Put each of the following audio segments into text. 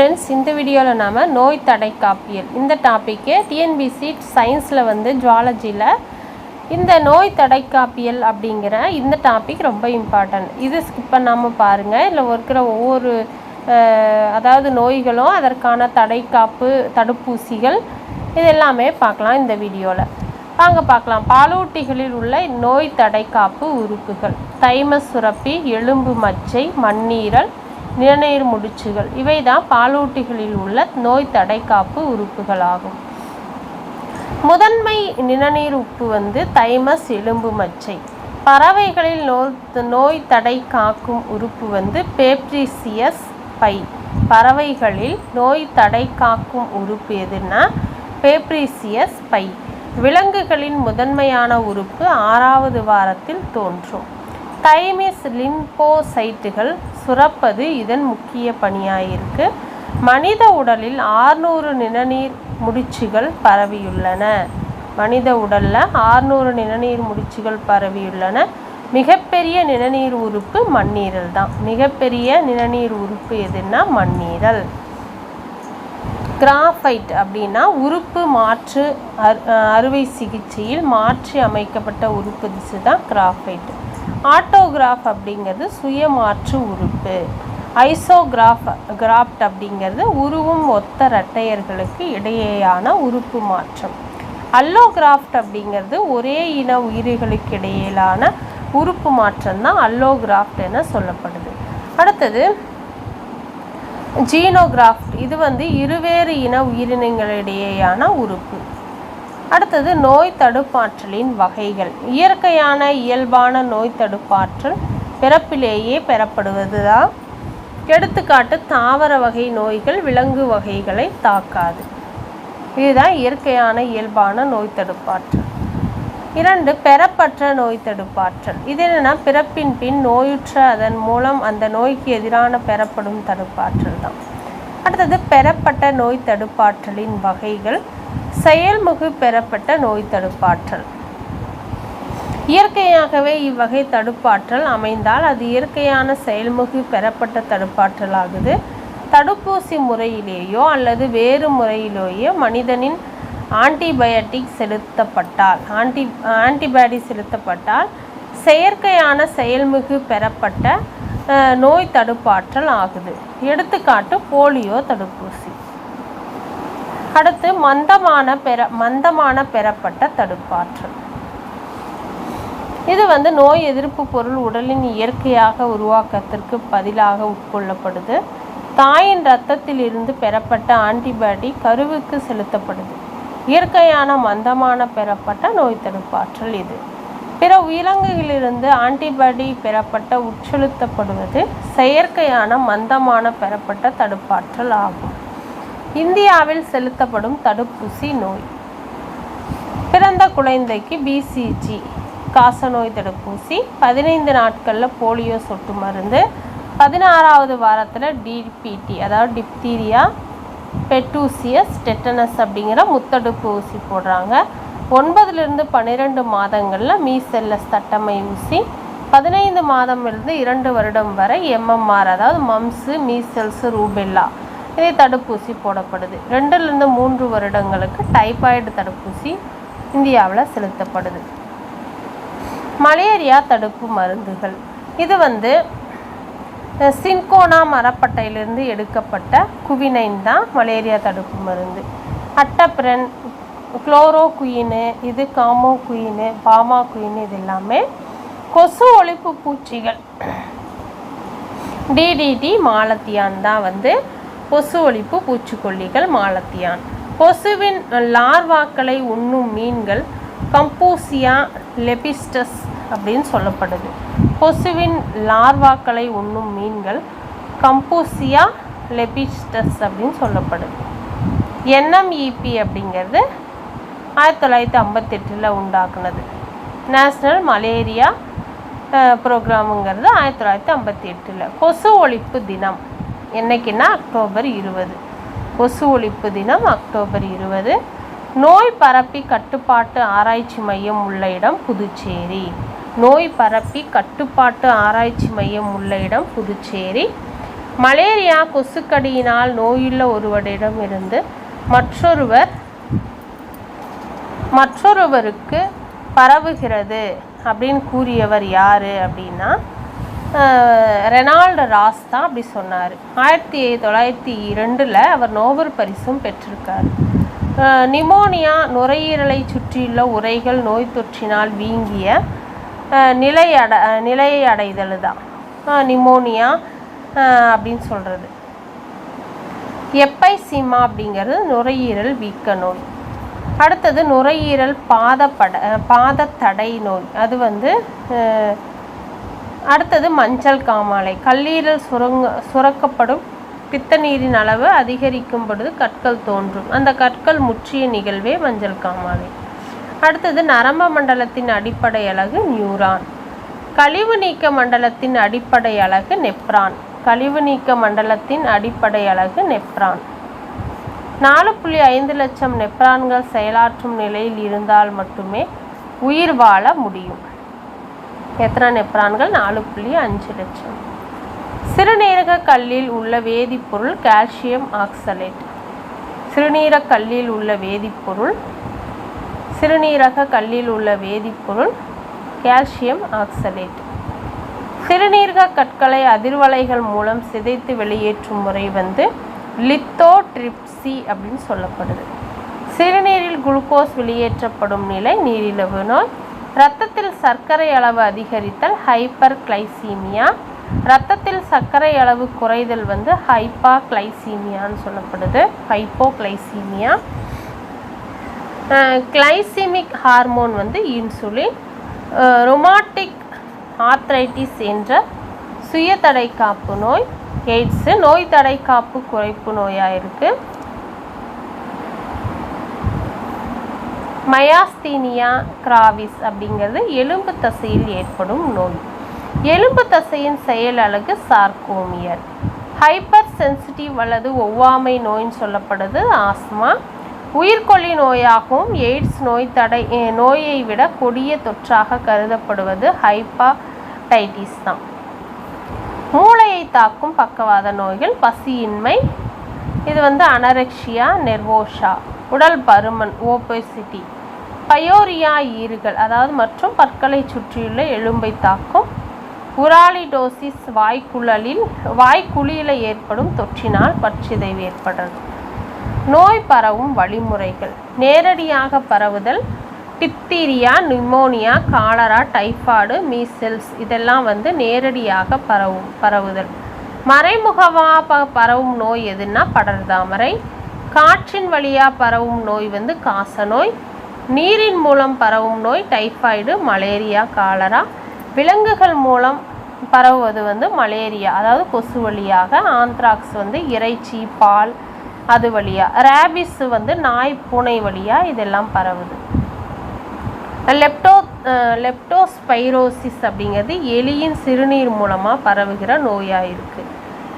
Friends, இந்த வீடியோவில் நாம் நோய் தடை காப்பியல் இந்த டாப்பிக்கு டிஎன்பிசி சயின்ஸில் ஜுவாலஜியில் இந்த நோய் தடை காப்பியல் அப்படிங்கிற இந்த டாபிக் ரொம்ப இம்பார்ட்டன்ட். இது ஸ்கிப் பண்ணாமல் பாருங்கள். இதில் இருக்கிற ஒவ்வொரு அதாவது நோய்களும் அதற்கான தடைக்காப்பு தடுப்பூசிகள் இது எல்லாமே பார்க்கலாம் இந்த வீடியோவில். வாங்க பார்க்கலாம். பாலூட்டிகளில் உள்ள நோய் தடைக்காப்பு உறுப்புகள்: தைமஸ் சுரப்பி, எலும்பு மச்சை, மண்ணீரல், நிணநீர் முடிச்சுகள். இவை தான் பாலூட்டிகளில் உள்ள நோய் தடைக்காப்பு உறுப்புகளாகும். முதன்மை நிணநீர் உப்பு தைமஸ் எலும்பு மச்சை. பறவைகளில் நோய் தடை காக்கும் உறுப்பு பேப்ரிசியஸ் பை. பறவைகளில் நோய் தடை காக்கும் உறுப்பு எதுன்னா பேப்ரிசியஸ் பை. விலங்குகளின் முதன்மையான உறுப்பு 6வது வாரத்தில் தோன்றும். தைமஸ் லிம்போசைட்டுகள் சுரப்பது இதன் முக்கிய பணியாயிருக்கு. மனித உடலில் 600 நிணநீர் முடிச்சுகள் பரவியுள்ளன. மனித உடலில் 600 நிணநீர் முடிச்சுகள் பரவியுள்ளன. மிகப்பெரிய நிணநீர் உறுப்பு மண்ணீரல் தான். மிகப்பெரிய நிணநீர் உறுப்பு எதுன்னா மண்ணீரல். கிராஃபைட் அப்படின்னா உறுப்பு மாற்று அறுவை சிகிச்சையில் மாற்றி அமைக்கப்பட்ட உறுப்பு திசு தான் கிராஃபைட். ஆட்டோகிராஃப் அப்படிங்கிறது சுயமாற்று உறுப்பு. கிராஃப்ட் அப்படிங்கிறது உருவும் ஒத்த இரட்டையர்களுக்கு இடையேயான உறுப்பு மாற்றம். அல்லோகிராஃப்ட் அப்படிங்கிறது ஒரே இன உயிர்களுக்கு இடையிலான உறுப்பு மாற்றம் தான் அல்லோகிராஃப்ட் என சொல்லப்படுது. அடுத்தது ஜீனோகிராஃப்ட். இது இருவேறு இன உயிரினங்களிடையேயான உறுப்பு. அடுத்தது நோய் தடுப்பாற்றலின் வகைகள். இயற்கையான இயல்பான நோய் தடுப்பாற்றல் பிறப்பிலேயே பெறப்படுவது தான். எடுத்துக்காட்டு, தாவர வகை நோய்கள் விலங்கு வகைகளை தாக்காது. இதுதான் இயற்கையான இயல்பான நோய் தடுப்பாற்றல். 2 பெறப்பட்ட நோய் தடுப்பாற்றல். இது என்னென்னா பிறப்பின் பின் நோயுற்ற அதன் மூலம் அந்த நோய்க்கு எதிரான பெறப்படும் தடுப்பாற்றல் தான். அடுத்தது பெறப்பட்ட நோய் தடுப்பாற்றலின் வகைகள். செயல்முகு பெறப்பட்ட நோய் தடுப்பாற்றல். இயற்கையாகவே இவ்வகை தடுப்பாற்றல் அமைந்தால் அது இயற்கையான செயல்முகு பெறப்பட்ட தடுப்பாற்றல் ஆகுது. தடுப்பூசி முறையிலேயோ அல்லது வேறு முறையிலேயோ மனிதனின் ஆன்டிபயாடி செலுத்தப்பட்டால் செயற்கையான செயல்முகு பெறப்பட்ட நோய் தடுப்பாற்றல் ஆகுது. எடுத்துக்காட்டு போலியோ தடுப்பூசி. அடுத்து மந்தமான பெறப்பட்ட தடுப்பாற்றல். இது நோய் எதிர்ப்பு பொருள் உடலின் இயற்கையாக உருவாக்கத்திற்கு பதிலாக உட்கொள்ளப்படுது. தாயின் இரத்தத்தில் இருந்து பெறப்பட்ட ஆன்டிபாடி கருவுக்கு செலுத்தப்படுது. இயற்கையான மந்தமான பெறப்பட்ட நோய் தடுப்பாற்றல் இது. பிற விலங்குகளிலிருந்து ஆன்டிபாடி பெறப்பட்ட உட்செலுத்தப்படுவது செயற்கையான மந்தமான பெறப்பட்ட தடுப்பாற்றல் ஆகும். இந்தியாவில் செலுத்தப்படும் தடுப்பூசி நோய். பிறந்த குழந்தைக்கு பிசிஜி காசநோய் தடுப்பூசி, 15 நாட்களில் போலியோ சொட்டு மருந்து, 16வது வாரத்தில் டிபிடி அதாவது டிப்தீரியா, பெட்டூசியஸ், டெட்டனஸ் அப்படிங்கிற முத்தடுப்பு ஊசி போடுறாங்க. 9லிருந்து 12 மாதங்களில் மீசெல்லஸ் தட்டமை ஊசி, 15 மாதமிலிருந்து 2 வருடம் வரை எம்எம்ஆர் அதாவது மம்ஸு, மீசல்ஸு, ரூபெல்லா இதை தடுப்பூசி போடப்படுது. 2லிருந்து 3 வருடங்களுக்கு டைபாய்டு தடுப்பூசி இந்தியாவில் செலுத்தப்படுது. மலேரியா தடுப்பு மருந்துகள். இது சின்கோனா மரப்பட்டையிலிருந்து எடுக்கப்பட்ட குவினைன் தான் மலேரியா தடுப்பு மருந்து. அட்டப்ரன், குளோரோகுயினு, இது காமோகுயினு, பாமாகுயினு இது எல்லாமே கொசு ஒழிப்பு பூச்சிகள். டிடிடி மாலத்தியான் தான் கொசு ஒழிப்பு பூச்சிக்கொல்லிகள் மாலத்தியான். கொசுவின் லார்வாக்களை உண்ணும் மீன்கள் கம்பூசியா லெபிஸ்டஸ் அப்படின்னு சொல்லப்படுது. கொசுவின் லார்வாக்களை உண்ணும் மீன்கள் கம்பூசியா லெபிஸ்டஸ் அப்படின்னு சொல்லப்படுது. என்எம்இபி அப்படிங்கிறது 1958 உண்டாக்குனது. National malaria ப்ரோக்ராமுங்கிறது 1958. கொசு ஒழிப்பு தினம் என்னைக்குன்னா அக்டோபர் 20. கொசு ஒழிப்பு தினம் அக்டோபர் 20. நோய் பரப்பி கட்டுப்பாட்டு ஆராய்ச்சி மையம் உள்ள இடம் புதுச்சேரி. நோய் பரப்பி கட்டுப்பாட்டு ஆராய்ச்சி மையம் உள்ள இடம் புதுச்சேரி. மலேரியா கொசுக்கடியினால் நோயுள்ள ஒருவரிடமிருந்து மற்றொருவருக்கு பரவுகிறது அப்படின்னு கூறியவர் யார் அப்படின்னா ரெனால்டு ராஸ் தான் அப்படி சொன்னார். 1902 அவர் நோபல் பரிசும் பெற்றிருக்கார். நிமோனியா நுரையீரலை சுற்றியுள்ள உறைகள் நோய் தொற்றினால் வீங்கிய நிலையை அடைதல் தான் நிமோனியா அப்படின்னு சொல்கிறது. எப்பைசீமா அப்படிங்கிறது நுரையீரல் வீக்க நோய். அடுத்தது நுரையீரல் பாதத்தடை நோய். அது அடுத்தது மஞ்சள் காமாலை. கல்லீரல் சுரக்கப்படும் பித்த நீரின் அளவு அதிகரிக்கும் பொழுது கற்கள் தோன்றும். அந்த கற்கள் முற்றிய நிகழ்வே மஞ்சள் காமாலை. அடுத்தது நரம்பு மண்டலத்தின் அடிப்படை அலகு நியூரான். கழிவு நீக்க மண்டலத்தின் அடிப்படை அலகு நெப்ரான். 4.5 லட்சம் நெப்ரான்கள் செயலாற்றும் நிலையில் இருந்தால் மட்டுமே உயிர் வாழ முடியும். எத்தனை நெப்ரான்கள்? 4.5 லட்சம். சிறுநீரக கல்லில் உள்ள வேதிப்பொருள் கால்சியம் ஆக்சலேட். சிறுநீரக கல்லில் உள்ள வேதிப்பொருள் கால்சியம் ஆக்சலேட். சிறுநீரக கற்களை அதிர்வலைகள் மூலம் சிதைத்து வெளியேற்றும் முறை லித்தோட்ரிப்சி அப்படின்னு சொல்லப்படுது. சிறுநீரில் குளுக்கோஸ் வெளியேற்றப்படும் நிலை நீரிழிவு நோய். இரத்தத்தில் சர்க்கரை அளவு அதிகரித்தல் ஹைப்பர் கிளைசீமியா. இரத்தத்தில் சர்க்கரை அளவு குறைதல் ஹைப்பாகிளைசீமியான்னு சொல்லப்படுது. Hypoglycaemia. Glycaemic hormone insulin. Rheumatic arthritis என்ற சுய தடைக்காப்பு நோய். எய்ட்ஸ் நோய் தடைக்காப்பு குறைப்பு நோயாக இருக்குது. மயாஸ்தீனியா கிராவிஸ் அப்படிங்கிறது எலும்பு தசையில் ஏற்படும் நோய். எலும்பு தசையின் செயல் அலகு சார்கோமியர். ஹைப்பர் சென்சிட்டிவ் அல்லது ஒவ்வாமை நோயின்னு சொல்லப்படுது ஆஸ்மா. உயிர்கொல்லி நோயாகவும் எய்ட்ஸ் நோயை விட கொடிய தொற்றாக கருதப்படுவது ஹைப்பாடைட்டிஸ் தான். மூளையை தாக்கும் பக்கவாத நோய்கள் பசியின்மை. இது அனரெக்சியா நெர்வோஷா. உடல் பருமன் ஓபெசிட்டி. பயோரியா ஈறுகள் அதாவது மற்றும் பற்களை சுற்றியுள்ள எலும்பை தாக்கும். உராலிடோசிஸ் வாய்க்குழியில் ஏற்படும் தொற்றினால் பற்சிதைவு ஏற்படுறது. நோய் பரவும் வழிமுறைகள். நேரடியாக பரவுதல் diphtheria pneumonia cholera typhoid measles இதெல்லாம் நேரடியாக பரவுதல். மறைமுகமாக பரவும் நோய் எதுன்னா படர்தாமரை. காற்றின் வழியாக பரவும் நோய் காசநோய். நீரின் மூலம் பரவும் நோய் டைஃபாய்டு மலேரியா காலரா. விலங்குகள் மூலம் பரவுவது மலேரியா அதாவது கொசு வழியாக. ஆந்த்ராக்ஸ் இறைச்சி பால் அது வழியாக. ரேபிஸ் நாய் பூனை வழியாக இதெல்லாம் பரவுது. லெப்டோஸ்பைரோசிஸ் அப்படிங்கிறது எலியின் சிறுநீர் மூலமாக பரவுகிற நோயாக இருக்குது.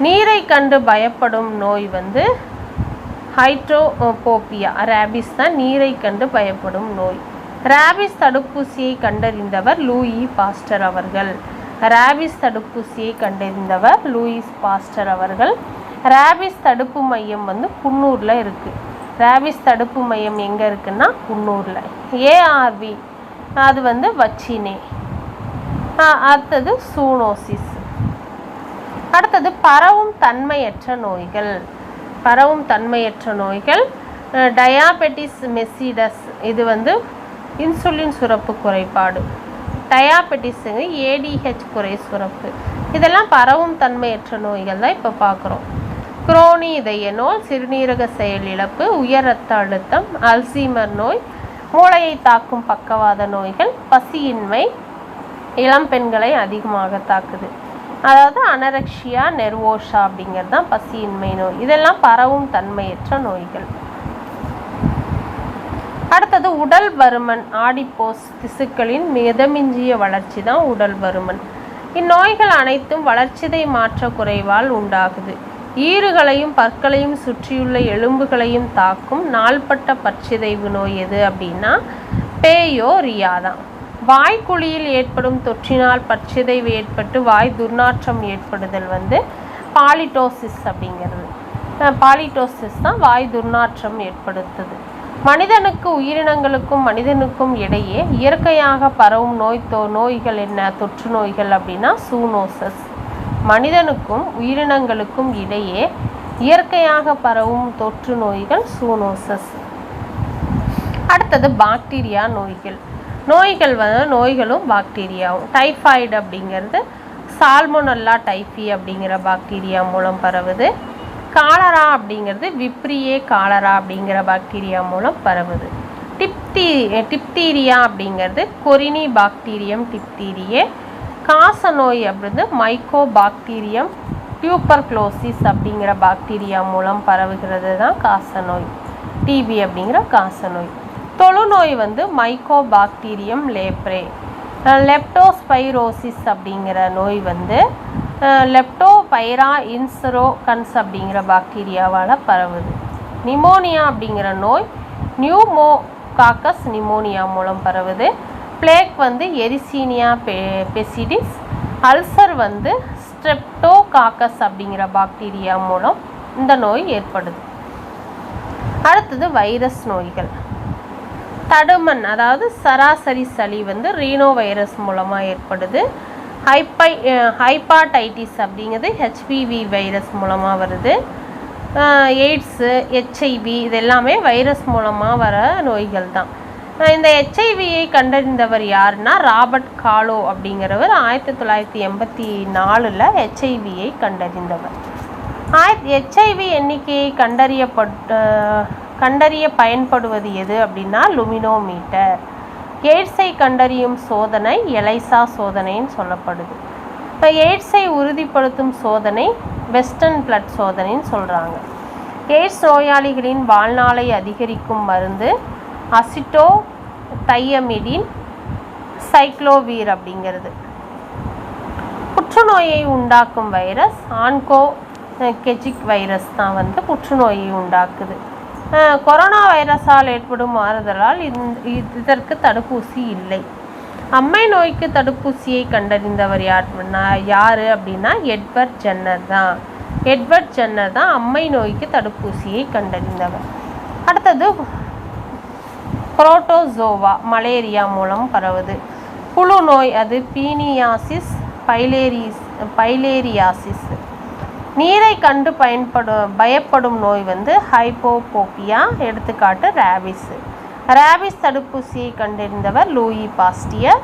நீரை கண்டு பயப்படும் நோய் ஹைட்ரோபோபியா. ரேபிஸ் தான் நீரை கண்டு பயப்படும் நோய். ரேபிஸ் தடுப்பூசியை கண்டறிந்தவர் லூயி பாஸ்டர் அவர்கள். ரேபிஸ் தடுப்பு மையம் குன்னூரில் இருக்குது. ரேபிஸ் தடுப்பு மையம் எங்கே இருக்குன்னா குன்னூரில். ஏஆர்வி அது வச்சினே. அடுத்தது சூனோசிஸ். அடுத்தது பரவும் தன்மையற்ற நோய்கள். டயாபெட்டிஸ் மெசிடஸ் இது இன்சுலின் சுரப்பு குறைபாடு. டயாபெட்டிஸ் ஏடிஹெச் குறை சுரப்பு. இதெல்லாம் பரவும் தன்மையற்ற நோய்கள் தான் இப்போ பார்க்குறோம். குரோனி இதய நோய், சிறுநீரக செயலிழப்பு, உயர் இரத்த அழுத்தம், அல்சீமர் நோய், மூளையை தாக்கும் பக்கவாத நோய்கள், பசியின்மை இளம் பெண்களை அதிகமாக தாக்குது. அதாவது அனரெக்சியா நெர்வோஷா அப்படிங்கிறது தான் பசியின்மை நோய். இதெல்லாம் பரவும் தன்மையற்ற நோய்கள். அடுத்தது உடல் பருமன். ஆடிப்போஸ் திசுக்களின் மிதமிஞ்சிய வளர்ச்சி தான் உடல் பருமன். இந்நோய்கள் அனைத்தும் வளர்ச்சிதை மாற்ற குறைவால் உண்டாகுது. ஈறுகளையும் பற்களையும் சுற்றியுள்ள எலும்புகளையும் தாக்கும் நாள்பட்ட பற்சிதைவு நோய் எது அப்படின்னா பேயோரியா தான். வாய்க்குழியில் ஏற்படும் தொற்றினால் பற்சிதைவு ஏற்பட்டு வாய் துர்நாற்றம் ஏற்படுதல் பாலிடோசிஸ் அப்படிங்கிறது. பாலிடோசிஸ் தான் வாய் துர்நாற்றம் ஏற்படுத்துது. மனிதனுக்கு உயிரினங்களுக்கும் மனிதனுக்கும் இடையே இயற்கையாக பரவும் நோய்கள் என்ன, தொற்று நோய்கள் அப்படின்னா சூனோசஸ். மனிதனுக்கும் உயிரினங்களுக்கும் இடையே இயற்கையாக பரவும் தொற்று நோய்கள் சூனோசஸ். அடுத்தது பாக்டீரியா நோய்கள். நோய்களும் பாக்டீரியாவும். டைஃபாய்டு அப்படிங்கிறது சால்மோனெல்லா டைஃபி அப்படிங்கிற பாக்டீரியா மூலம் பரவுது. காலரா அப்படிங்கிறது விப்ரியே காலரா அப்படிங்கிற பாக்டீரியா மூலம் பரவுது. டிப்தீரியா அப்படிங்கிறது கொரினி பாக்டீரியம் டிப்தீரியே. காச நோய் அப்படிங்கிறது மைக்கோ பாக்டீரியம் டியூபர்குலோசிஸ் அப்படிங்கிற பாக்டீரியா மூலம் பரவுகிறது தான் காச நோய். டிபி அப்படிங்கிற காச நோய். தொழுநோய் மைக்கோ பாக்டீரியம் லேப்ரே. லெப்டோஸ்பைரோசிஸ் அப்படிங்கிற நோய் லெப்டோபைரா இன்சரோகன்ஸ் அப்படிங்கிற பாக்டீரியாவால் பரவுது. நிமோனியா அப்படிங்கிற நோய் நியூமோகாக்கஸ் நிமோனியா மூலம் பரவுது. பிளேக் எரிசீனியா பெசிடிஸ். அல்சர் ஸ்ட்ரெப்டோகாக்கஸ் அப்படிங்கிற பாக்டீரியா மூலம் இந்த நோய் ஏற்படுது. அடுத்தது வைரஸ் நோய்கள். தடுமன் அதாவது சராசரி சளி ரீனோ வைரஸ் மூலமாக ஏற்படுது. ஹைப்பாடைட்டிஸ் அப்படிங்கிறது ஹெச்பிவி வைரஸ் மூலமாக வருது. எய்ட்ஸு, ஹெச்ஐவி இது எல்லாமே வைரஸ் மூலமாக வர நோய்கள் தான். இந்த ஹெச்ஐவியை கண்டறிந்தவர் யாருன்னா ராபர்ட் காலோ அப்படிங்கிறவர் 1984 ஹெச்ஐவியை கண்டறிந்தவர். ஹெச்ஐவி எண்ணிக்கையை கண்டறிய பயன்படுவது எது அப்படின்னா லுமினோமீட்டர். எய்ட்ஸை கண்டறியும் சோதனை எலைசா சோதனைன்னு சொல்லப்படுது. இப்போ எய்ட்ஸை உறுதிப்படுத்தும் சோதனை வெஸ்டர்ன் பிளட் சோதனைன்னு சொல்கிறாங்க. எய்ட்ஸ் நோயாளிகளின் வாழ்நாளை அதிகரிக்கும் மருந்து அசிட்டோதையமிடின் சைக்ளோவீர் அப்படிங்கிறது. புற்றுநோயை உண்டாக்கும் வைரஸ் ஆன்கோகெஜிக் வைரஸ் தான் புற்றுநோயை உண்டாக்குது. கொரோனா வைரஸால் ஏற்படும் மாறுதலால் இதற்கு தடுப்பூசி இல்லை. அம்மை நோய்க்கு தடுப்பூசியை கண்டறிந்தவர் யார் அப்படின்னா எட்வர்ட் ஜென்னர் தான் அம்மை நோய்க்கு தடுப்பூசியை கண்டறிந்தவர். அடுத்தது புரோட்டோசோவா மலேரியா மூலம் பரவுது. புழு நோய் அது பீனியாசிஸ் பைலேரியாசிஸ். நீரை கண்டு பயப்படும் நோய் ஹைப்போபோபியா. எடுத்துக்காட்டு ரேபிஸ். ரேபிஸ் தடுப்பூசியை கண்டறிந்தவர் லூயி பாஸ்டியர்.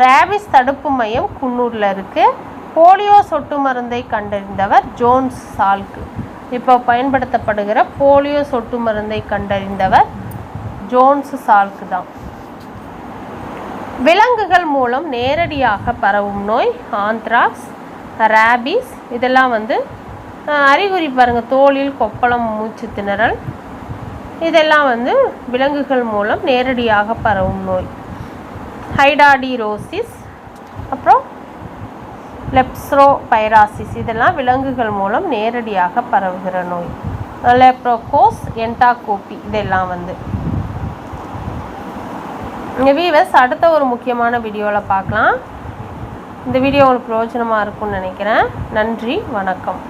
ரேபிஸ் தடுப்பு மையம் குன்னூரில் இருக்குது. போலியோ சொட்டு மருந்தை கண்டறிந்தவர் ஜோன்ஸ் சால்க். இப்போ பயன்படுத்தப்படுகிற போலியோ சொட்டு மருந்தை கண்டறிந்தவர் ஜோன்ஸ் சால்க் தான். விலங்குகள் மூலம் நேரடியாக பரவும் நோய் ஆந்த்ராக்ஸ், ரேபிஸ். இதெல்லாம் அறிகுறி பாருங்கள், தோலில் கொப்பளம், மூச்சு திணறல். இதெல்லாம் விலங்குகள் மூலம் நேரடியாக பரவும் நோய். ஹைடாடிரோசிஸ், அப்புறம் லெப்சோபைராசிஸ் இதெல்லாம் விலங்குகள் மூலம் நேரடியாக பரவுகிற நோய். லெப்ரோகோஸ், என்டாகோபி இதெல்லாம் வீவர்ஸ் அடுத்த ஒரு முக்கியமான வீடியோவில் பார்க்கலாம். இந்த வீடியோ உங்களுக்கு பிரயோஜனமாக இருக்கும்னு நினைக்கிறேன். நன்றி, வணக்கம்.